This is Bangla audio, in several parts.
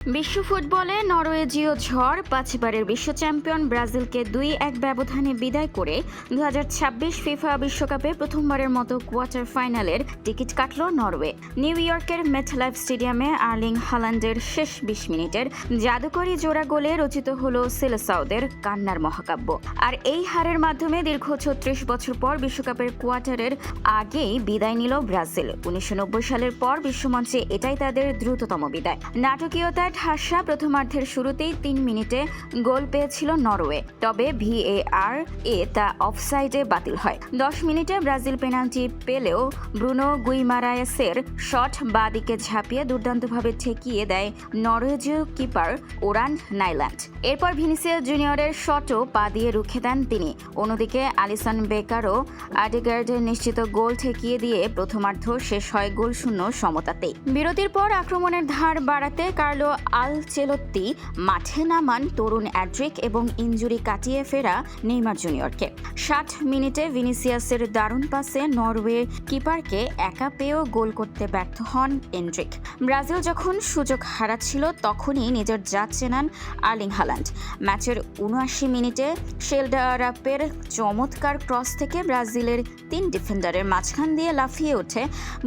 বিশ্ব ফুটবলে নরওয়েজীয় ঝড় 5বারের বিশ্ব চ্যাম্পিয়ন ব্রাজিলকে 2-1 ব্যবধানে বিদায় করে 2026 ফিফা বিশ্বকাপে প্রথমবারের মতো কোয়ার্টার ফাইনালের টিকিট কাটল নরওয়ে। নিউ ইয়র্কের মেটলাইফ স্টেডিয়ামে আর্লিং হাল্যান্ডের শেষ 20 মিনিটের জাদুকরী জোড়া গোলে রচিত হল সেলেসাওদের কান্নার মহাকাব্য। আর এই হারের মাধ্যমে দীর্ঘ 36 বছর পর বিশ্বকাপের কোয়ার্টারের আগেই বিদায় নিল ব্রাজিল। 1990 সালের পর বিশ্বমঞ্চে এটাই তাদের দ্রুততম বিদায়। নাটকীয়তা ঠাসা প্রথমার্ধের শুরুতেই 3 মিনিটে গোল পেয়েছিল নরওয়ে, তবে VAR তা অফসাইডে বাতিল হয়। 10 মিনিটে ব্রাজিল পেনাল্টি পেলেও ব্রুনো গুইমারায়েসের শট বাঁদিকে ঝাঁপিয়ে দুর্দান্তভাবে ঠেকিয়ে দেয় নরওয়েজীয় কিপার ওরান নাইল্যান্ড। এরপর ভিনিসিয়াস জুনিয়রের শটও পা দিয়ে রুখে দেন তিনি। অন্যদিকে আলিসন বেকারও আডেগার্ডের নিশ্চিত গোল ঠেকিয়ে দিয়ে প্রথমার্ধ শেষ হয় গোলশূন্য সমতাতেই। বিরতির পর আক্রমণের ধার বাড়াতে কার্লো আলচেলত্তি মাঠে নামান তরুণ অ্যাড্রিক এবং ইনজুরি কাটিয়ে ফেরা নেইমার জুনিয়রকে। 60 মিনিটে ভিনিসিয়াসের দারুণ পাসে নরওয়ে কিপারকে একা পেয়েও গোল করতে ব্যর্থ হন এন্ড্রিক। ব্রাজিল যখন সুযোগ হারাচ্ছিল তখনই নিজের জাত চেনান আর্লিং হাল্যান্ড। ম্যাচের 79 মিনিটে শেলডারাপের চমৎকার ক্রস থেকে ব্রাজিলের 3 ডিফেন্ডারের মাঝখান দিয়ে লাফিয়ে উঠে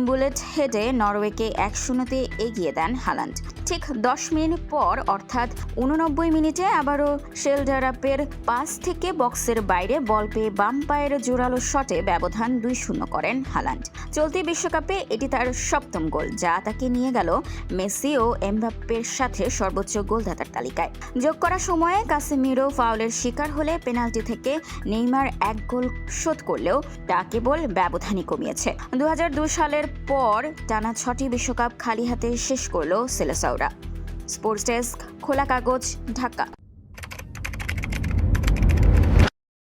বুলেট হেডে নরওয়েকে 1-0 এগিয়ে দেন হাল্যান্ড। ঠিক 10 মিনিট পর অর্থাৎ 89 মিনিটে আবারও শেলডারাপের পাস থেকে বক্সের বাইরে বল পেয়ে বাম পায়ের জোরালো শটে ব্যবধান 2-0 করেন হাল্যান্ড। চলতি বিশ্বকাপে এটি তার 7ম গোল, যা তাকে নিয়ে গেল মেসি ও এমবাপ্পের সাথে সর্বোচ্চ গোলদাতার তালিকায়। যোগ করা সময়ে কাসেমিরো ফাউলের শিকার হলে পেনাল্টি থেকে নেইমার 1 গোল শোধ করলেও তা কেবল ব্যবধানই কমিয়েছে। 2002 সালের পর টানা 6টি বিশ্বকাপ খালি হাতে শেষ করল সেলেসাওরা। স্পোর্টস ডেস্ক, খোলা কাগজ, ঢাকা।